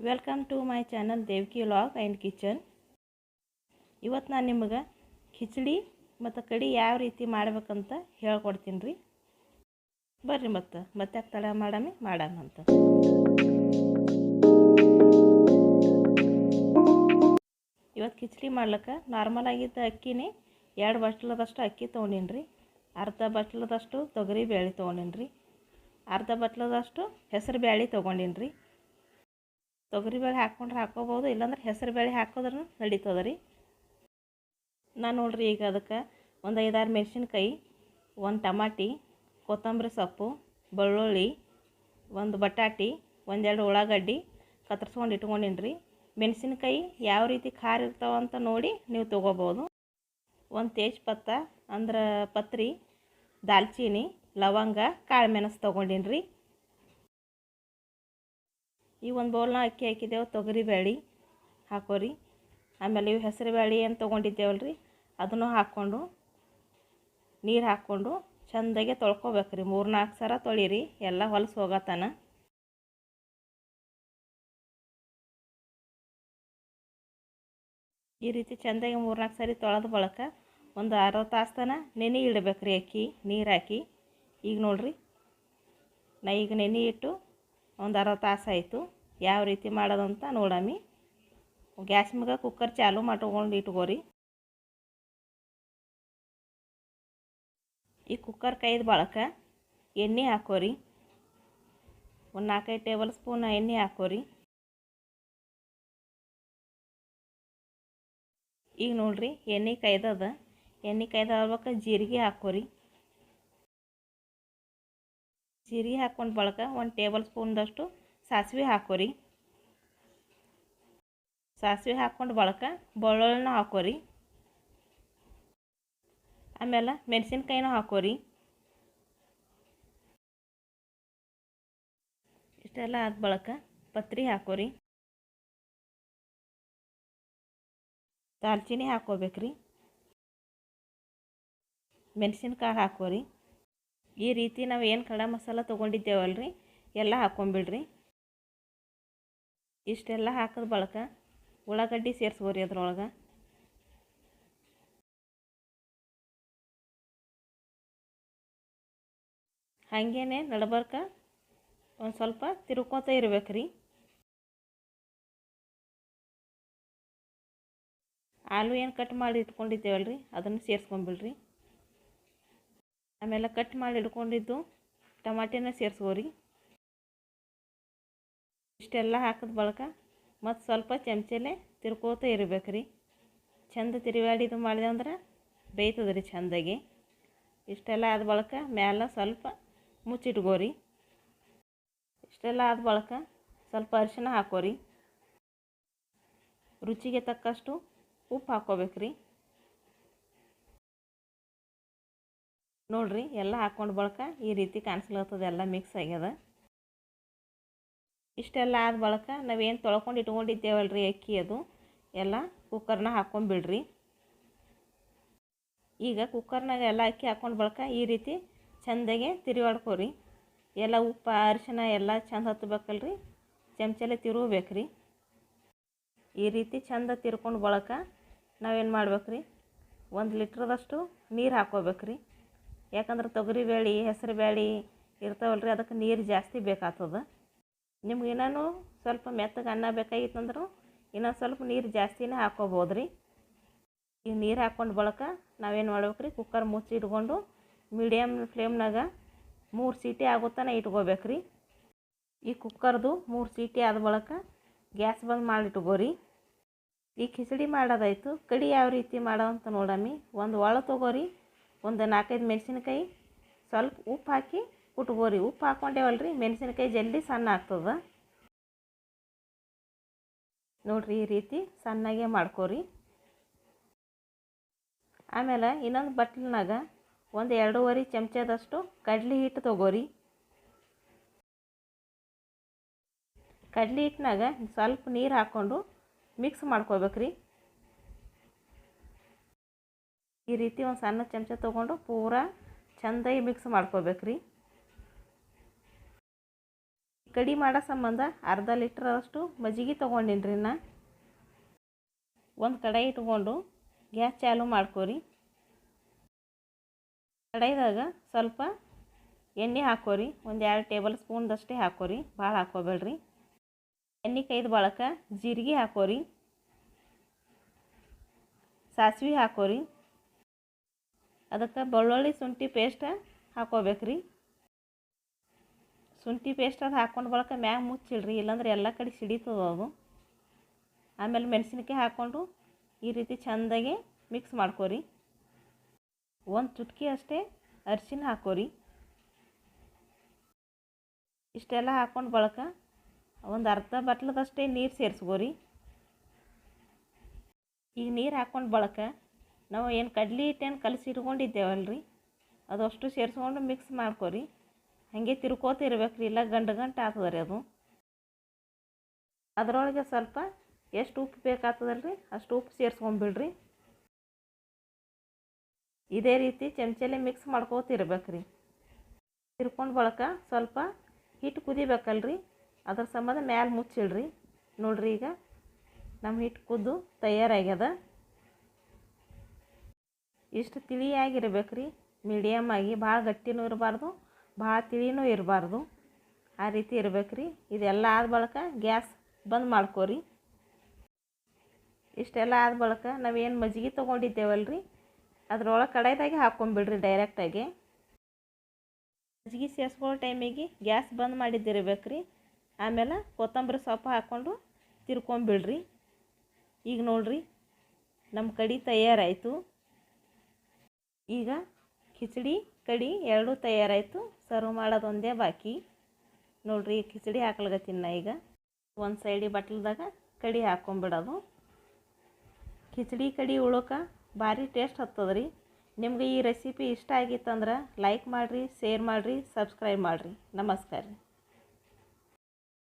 Welcome to my channel Devaki vlog and kitchen. ಇವತ್ತು ನಾನು ನಿಮಗೆ ಖಿಚಡಿ ಮತ್ತು ಕಡಿ ಯಾವ ರೀತಿ ಮಾಡ್ಬೇಕಂತ ಹೇಳ್ಕೊಡ್ತೀನಿ ರೀ. ಬರ್ರಿ ಮತ್ತೆ ತಡ ಮಾಡಾಮಂತ. ಇವತ್ತು ಖಿಚಡಿ ಮಾಡ್ಲಿಕ್ಕೆ ನಾರ್ಮಲ್ ಆಗಿದ್ದ ಅಕ್ಕಿನೇ 2 ಬಟ್ಲದಷ್ಟು ಅಕ್ಕಿ ತೊಗೊಂಡಿನಿ ರೀ. ಅರ್ಧ ಬಟ್ಲದಷ್ಟು ತೊಗರಿ ಬೇಳೆ ತೊಗೊಂಡಿನಿ ರೀ. ಅರ್ಧ ಬಟ್ಲದಷ್ಟು ಹೆಸರು ಬೇಳೆ ತೊಗೊಂಡಿನಿ ರೀ. ತೊಗರಿಬೇಳೆ ಹಾಕ್ಕೊಂಡ್ರೆ ಹಾಕ್ಕೋಬೋದು, ಇಲ್ಲಾಂದ್ರೆ ಹೆಸರು ಬೇಳೆ ಹಾಕೋದ್ರೂ ನಡೀತದೆ ರೀ. ನಾನು ನೋಡ್ರಿ ಈಗ ಅದಕ್ಕೆ ಒಂದು 5-6 ಮೆಣಸಿನ್ಕಾಯಿ, 1 ಟಮಾಟಿ, ಕೊತ್ತಂಬರಿ ಸೊಪ್ಪು, ಬೆಳ್ಳುಳ್ಳಿ, 1 ಬಟಾಟಿ, 1-2 ಉಳ್ಳಾಗಡ್ಡಿ ಕತ್ತರಿಸ್ಕೊಂಡು ಇಟ್ಕೊಂಡಿನಿ ರೀ. ಮೆಣಸಿನ್ಕಾಯಿ ಯಾವ ರೀತಿ ಖಾರ ಇರ್ತಾವಂತ ನೋಡಿ ನೀವು ತೊಗೋಬೋದು. 1 ತೇಜ್ಪತ್ತ ಅಂದ್ರೆ ಪತ್ರಿ, ದಾಲ್ಚೀನಿ, ಲವಂಗ, ಕಾಳು ಮೆಣಸು ತೊಗೊಂಡಿನಿ ರೀ. ಈ ಒಂದು ಬೌಲ್ನ ಅಕ್ಕಿ ಹಾಕಿದ್ದೇವೆ, ತೊಗರಿ ಬೇಳೆ ಹಾಕೋರಿ. ಆಮೇಲೆ ಇವು ಹೆಸರು ಬೇಳೆ ಏನು ತೊಗೊಂಡಿದ್ದೇವಲ್ರಿ ಅದನ್ನು ಹಾಕ್ಕೊಂಡು ನೀರು ಹಾಕ್ಕೊಂಡು ಚೆಂದಾಗೆ ತೊಳ್ಕೊಬೇಕ್ರಿ. 3-4 ಸಲ ತೊಳಿರಿ, ಎಲ್ಲ ಹೊಲಸು ಹೋಗತನ. ಈ ರೀತಿ ಚೆಂದಾಗಿ 3-4 ಸರಿ ತೊಳೆದ ಬಳಿಕ ಒಂದು ಅರ್ಧ ತಾಸು ತನ ನೆನೆ ಇಡಬೇಕ್ರಿ ಅಕ್ಕಿ ನೀರು ಹಾಕಿ. ಈಗ ನೋಡ್ರಿ ನಾ ಈಗ ನೆನೆ ಇಟ್ಟು ಒಂದು ಅರ್ಧ ತಾಸು ಆಯಿತು. ಯಾವ ರೀತಿ ಮಾಡೋದಂತ ನೋಡಮಿ. ಗ್ಯಾಸ್ ಮ್ಯಾಗ ಕುಕ್ಕರ್ ಚಾಲು ಮಾಡ್ಕೊಂಡು ಇಟ್ಕೋರಿ. ಈ ಕುಕ್ಕರ್ ಕೈದ ಬಳಕ ಎಣ್ಣೆ ಹಾಕೋರಿ. ಒಂದು 4-5 ಟೇಬಲ್ ಸ್ಪೂನ್ ಎಣ್ಣೆ ಹಾಕೋರಿ. ಈಗ ನೋಡ್ರಿ ಎಣ್ಣೆ ಕಾಯ್ದದ. ಎಣ್ಣೆ ಕಾಯ್ದಾಗ್ಬೇಕು ಜೀರಿಗೆ ಹಾಕೋರಿ. ಜೀರಿಗೆ ಹಾಕ್ಕೊಂಡು ಬಳಕ 1 ಟೇಬಲ್ ಸ್ಪೂನ್ದಷ್ಟು ಸಾಸಿವೆ ಹಾಕೋರಿ. ಸಾಸಿವೆ ಹಾಕ್ಕೊಂಡು ಬಳಕ ಬೆಳ್ಳುಳ್ಳಿನ ಹಾಕೋರಿ. ಆಮೇಲೆ ಮೆಣಸಿನ್ಕಾಯಿನೂ ಹಾಕೋರಿ. ಇಷ್ಟೆಲ್ಲ ಆದ ಬಳಕ ಪತ್ರಿ ಹಾಕೋರಿ. ದಾಲ್ಚಿನ್ನಿ ಹಾಕೋಬೇಕ್ರಿ. ಮೆಣಸಿನ್ಕಾಯಿ ಹಾಕೋರಿ. ಈ ರೀತಿ ನಾವು ಏನು ಖಡಾ ಮಸಾಲ ತೊಗೊಂಡಿದ್ದೇವಲ್ರಿ ಎಲ್ಲ ಹಾಕ್ಕೊಂಬಿಡ್ರಿ. ಇಷ್ಟೆಲ್ಲ ಹಾಕಿದ ಬಳಕ ಉಳ್ಳಾಗಡ್ಡಿ ಸೇರಿಸ್ಕೋರಿ ಅದ್ರೊಳಗೆ. ಹಾಗೇನೆ ನಡ್ಬರ್ಕ ಒಂದು ಸ್ವಲ್ಪ ತಿರ್ಕೋತ ಇರ್ಬೇಕ್ರಿ. ಆಲೂ ಏನು ಕಟ್ ಮಾಡಿ ಇಟ್ಕೊಂಡಿದ್ದೇವಲ್ರಿ ಅದನ್ನು ಸೇರಿಸ್ಕೊಂಬಿಡ್ರಿ. ಆಮೇಲೆ ಕಟ್ ಮಾಡಿ ಇಟ್ಕೊಂಡಿದ್ದು ಟಮಾಟಿನ ಸೇರಿಸ್ಕೋರಿ. ಇಷ್ಟೆಲ್ಲ ಹಾಕಿದ ಬಳಕ ಮತ್ತು ಸ್ವಲ್ಪ ಚಮಚಲೆ ತಿರ್ಕೋತ ಇರ್ಬೇಕ್ರಿ. ಚೆಂದ ತಿರುವಾಡಿದು ಮಾಡಿದೆ ಅಂದ್ರೆ ಬೇಯ್ತದ್ರಿ ಚೆಂದಾಗಿ. ಇಷ್ಟೆಲ್ಲ ಆದ ಬಳಕ ಮ್ಯಾಲೆ ಸ್ವಲ್ಪ ಮುಚ್ಚಿಟ್ಕೋರಿ. ಇಷ್ಟೆಲ್ಲ ಆದ ಬಳಕ ಸ್ವಲ್ಪ ಅರಿಶಿನ ಹಾಕೋರಿ. ರುಚಿಗೆ ತಕ್ಕಷ್ಟು ಉಪ್ಪು ಹಾಕ್ಕೋಬೇಕ್ರಿ. ನೋಡ್ರಿ ಎಲ್ಲ ಹಾಕ್ಕೊಂಡು ಬಳಕ ಈ ರೀತಿ ಕಾಣಿಸ್ಲತ್ತದ, ಎಲ್ಲ ಮಿಕ್ಸ್ ಆಗ್ಯದ. ಇಷ್ಟೆಲ್ಲ ಆದ ಬಳಕ ನಾವೇನು ತೊಳ್ಕೊಂಡು ಇಟ್ಕೊಂಡಿದ್ದೇವಲ್ರಿ ಅಕ್ಕಿ ಅದು ಎಲ್ಲ ಕುಕ್ಕರ್ನ ಹಾಕ್ಕೊಂಬಿಡ್ರಿ. ಈಗ ಕುಕ್ಕರ್ನಾಗ ಎಲ್ಲ ಅಕ್ಕಿ ಹಾಕ್ಕೊಂಡು ಬಳಕ ಈ ರೀತಿ ಚೆಂದಾಗೆ ತಿರುವಾಡ್ಕೋರಿ. ಎಲ್ಲ ಉಪ್ಪು ಅರಿಶಿನ ಎಲ್ಲ ಚೆಂದ ಹತ್ತಬೇಕಲ್ರಿ, ಚಮಚಲೆ ತಿರುಗಬೇಕ್ರಿ. ಈ ರೀತಿ ಚೆಂದ ತಿರ್ಕೊಂಡು ಬಳಕ ನಾವೇನು ಮಾಡ್ಬೇಕ್ರಿ, 1 ಲೀಟ್ರದಷ್ಟು ನೀರು ಹಾಕ್ಕೋಬೇಕ್ರಿ. ಯಾಕಂದ್ರೆ ತೊಗರಿ ಬೇಳೆ ಹೆಸರು ಬೇಳೆ ಇರ್ತಾವಲ್ರಿ ಅದಕ್ಕೆ ನೀರು ಜಾಸ್ತಿ ಬೇಕಾಗ್ತದೆ. ನಿಮ್ಗೆ ಇನ್ನೂ ಸ್ವಲ್ಪ ಮೆತ್ತಗೆ ಅನ್ನ ಬೇಕಾಗಿತ್ತಂದ್ರೂ ಇನ್ನೊಂದು ಸ್ವಲ್ಪ ನೀರು ಜಾಸ್ತಿನೇ ಹಾಕ್ಕೋಬೋದ್ರಿ. ಈಗ ನೀರು ಹಾಕ್ಕೊಂಡು ಬಳಕ ನಾವೇನು ಮಾಡ್ಬೇಕ್ರಿ, ಕುಕ್ಕರ್ ಮುಚ್ಚಿ ಇಟ್ಕೊಂಡು ಮೀಡಿಯಮ್ ಫ್ಲೇಮ್ನಾಗ 3 ಸೀಟಿ ಆಗುತ್ತಾನ ಇಟ್ಕೋಬೇಕ್ರಿ. ಈ ಕುಕ್ಕರ್ದು 3 ಸೀಟಿ ಆದ ಬಳಕ ಗ್ಯಾಸ್ ಬಂದ್ ಮಾಡಿ ಇಟ್ಕೋರಿ. ಈ ಖಿಚಡಿ ಮಾಡೋದಾಯಿತು. ಕಡಿ ಯಾವ ರೀತಿ ಮಾಡೋವಂತ ನೋಡಮ್ಮಿ. ಒಂದು ಒಳ ತೊಗೋರಿ, ಒಂದು 4-5 ಮೆಣಸಿನ್ಕಾಯಿ, ಸ್ವಲ್ಪ ಉಪ್ಪು ಹಾಕಿ ಕುಟ್ಕೋರಿ. ಉಪ್ಪು ಹಾಕ್ಕೊಂಡೇವಲ್ರಿ ಮೆಣಸಿನ್ಕಾಯಿ ಜಲ್ದಿ ಸಣ್ಣ ಆಗ್ತದೆ. ನೋಡ್ರಿ ಈ ರೀತಿ ಸಣ್ಣಗೆ ಮಾಡ್ಕೋರಿ. ಆಮೇಲೆ ಇನ್ನೊಂದು ಬಟ್ಲಿನಾಗ 1-2.5 ಚಮಚದಷ್ಟು ಕಡ್ಲೆ ಹಿಟ್ಟು ತೊಗೋರಿ. ಕಡ್ಲೆ ಹಿಟ್ಟಿನಾಗ ಸ್ವಲ್ಪ ನೀರು ಹಾಕ್ಕೊಂಡು ಮಿಕ್ಸ್ ಮಾಡ್ಕೋಬೇಕ್ರಿ. ಈ ರೀತಿ ಒಂದು ಸಣ್ಣ ಚಮಚ ತೊಗೊಂಡು ಪೂರಾ ಚೆಂದಾಗಿ ಮಿಕ್ಸ್ ಮಾಡ್ಕೋಬೇಕ್ರಿ. ಕಡಿ ಮಾಡೋ ಸಂಬಂಧ ಅರ್ಧ ಲೀಟ್ರಷ್ಟು ಮಜ್ಜಿಗೆ ತೊಗೊಂಡಿನ್ರಿ. ಒಂದು ಕಡಾಯಿ ಇಟ್ಕೊಂಡು ಗ್ಯಾಸ್ ಚಾಲು ಮಾಡ್ಕೊರಿ. ಕಡಾಯಿದಾಗ ಸ್ವಲ್ಪ ಎಣ್ಣೆ ಹಾಕೋರಿ. ಒಂದು 2 ಟೇಬಲ್ ಸ್ಪೂನ್ದಷ್ಟೇ ಹಾಕೋರಿ, ಭಾಳ ಹಾಕೋಬೇಡ್ರಿ. ಎಣ್ಣೆ ಕೈದ ಬಳಕ ಜೀರಿಗೆ ಹಾಕೋರಿ, ಸಾಸಿವೆ ಹಾಕೋರಿ. ಅದಕ್ಕೆ ಬೆಳ್ಳುಳ್ಳಿ ಶುಂಠಿ ಪೇಸ್ಟ್ ಹಾಕೋಬೇಕ್ರಿ. ಶುಂಠಿ ಪೇಸ್ಟ್ ಅದು ಹಾಕೊಂಡು ಬಳಕ ಮ್ಯಾಗ ಮುಚ್ಚಿಡ್ರಿ, ಇಲ್ಲಾಂದ್ರೆ ಎಲ್ಲ ಕಡೆ ಸಿಡಿತದ ಅದು. ಆಮೇಲೆ ಮೆಣಸಿನ್ಕಾಯಿ ಹಾಕ್ಕೊಂಡು ಈ ರೀತಿ ಚೆಂದಾಗಿ ಮಿಕ್ಸ್ ಮಾಡ್ಕೊರಿ. ಒಂದು ಚುಟ್ಕಿ ಅಷ್ಟೇ ಅರಿಶಿನ ಹಾಕೋರಿ. ಇಷ್ಟೆಲ್ಲ ಹಾಕೊಂಡು ಬಳಕ ಒಂದು ಅರ್ಧ ಬಟ್ಲದಷ್ಟೇ ನೀರು ಸೇರಿಸ್ಕೋರಿ. ಈಗ ನೀರು ಹಾಕ್ಕೊಂಡು ಬಳಕ ನಾವು ಏನು ಕಡ್ಲಿ ಹಿಟ್ಟೇನು ಕಲಸಿ ಇಟ್ಕೊಂಡಿದ್ದೇವಲ್ರಿ, ಅದಷ್ಟು ಸೇರಿಸ್ಕೊಂಡು ಮಿಕ್ಸ್ ಮಾಡ್ಕೊರಿ. ಹಾಗೆ ತಿರ್ಕೋತ ಇರ್ಬೇಕ್ರಿ, ಇಲ್ಲ ಗಂಟು ಆಗ್ತದೆ ರೀ ಅದು. ಅದರೊಳಗೆ ಸ್ವಲ್ಪ ಎಷ್ಟು ಉಪ್ಪು ಬೇಕಾಗ್ತದಲ್ರಿ ಅಷ್ಟು ಉಪ್ಪು ಸೇರಿಸ್ಕೊಂಬಿಡ್ರಿ. ಇದೇ ರೀತಿ ಚಮಚಲೆ ಮಿಕ್ಸ್ ಮಾಡ್ಕೋತಿರ್ಬೇಕ್ರಿ. ತಿರ್ಕೊಂಡು ಬಳಕ ಸ್ವಲ್ಪ ಹಿಟ್ಟು ಕುದಿಬೇಕಲ್ರಿ, ಅದ್ರ ಸಂಬಂಧ ಮ್ಯಾಲೆ ಮುಚ್ಚಿಡ್ರಿ. ನೋಡ್ರಿ, ಈಗ ನಮ್ಮ ಹಿಟ್ಟು ಕುದ್ದು ತಯಾರಾಗ್ಯದ. ಇಷ್ಟು ತಿಳಿಯಾಗಿರ್ಬೇಕ್ರಿ, ಮೀಡಿಯಮ್ ಆಗಿ. ಭಾಳ ಗಟ್ಟಿನೂ ಇರಬಾರ್ದು, ಭಾಳ ತಿಳಿನೂ ಇರಬಾರ್ದು. ಆ ರೀತಿ ಇರ್ಬೇಕ್ರಿ. ಇದೆಲ್ಲ ಆದ ಬಳಕ ಗ್ಯಾಸ್ ಬಂದ್ ಮಾಡ್ಕೋರಿ. ಇಷ್ಟೆಲ್ಲ ಆದ ಬಳಕ ನಾವೇನು ಮಜ್ಜಿಗೆ ತೊಗೊಂಡಿದ್ದೇವಲ್ರಿ ಅದ್ರೊಳಗೆ ಕಡಾಯಿದಾಗೆ ಹಾಕ್ಕೊಂಬಿಡ್ರಿ ಡೈರೆಕ್ಟಾಗಿ. ಮಜ್ಜಿಗೆ ಸೇರಿಸ್ಕೊಳ್ಳೋ ಟೈಮಿಗೆ ಗ್ಯಾಸ್ ಬಂದ್ ಮಾಡಿದ್ದಿರ್ಬೇಕ್ರಿ. ಆಮೇಲೆ ಕೊತ್ತಂಬರಿ ಸೊಪ್ಪು ಹಾಕ್ಕೊಂಡು ತಿರ್ಕೊಂಬಿಡ್ರಿ. ಈಗ ನೋಡ್ರಿ, ನಮ್ಮ ಕಡಿ ತಯಾರಾಯಿತು. ಈಗ ಖಿಚಡಿ ಕಡಿ ಎರಡೂ ತಯಾರಾಯಿತು. ಸರ್ವ್ ಮಾಡೋದು ಒಂದೇ ಬಾಕಿ. ನೋಡ್ರಿ, ಖಿಚಡಿ ಹಾಕ್ಲಾಗತ್ತೀನಿ ಈಗ. ಒಂದು ಸೈಡಿ ಬಟ್ಲದಾಗ ಕಡಿ ಹಾಕ್ಕೊಂಬಿಡೋದು. ಖಿಚಡಿ ಕಡಿ ಉಳೋಕೆ ಭಾರಿ ಟೇಸ್ಟ್ ಹತ್ತದ್ರಿ. ನಿಮ್ಗೆ ಈ ರೆಸಿಪಿ ಇಷ್ಟ ಆಗಿತ್ತಂದ್ರೆ ಲೈಕ್ ಮಾಡಿರಿ, ಶೇರ್ ಮಾಡಿರಿ, ಸಬ್ಸ್ಕ್ರೈಬ್ ಮಾಡಿರಿ. ನಮಸ್ಕಾರ ರೀ.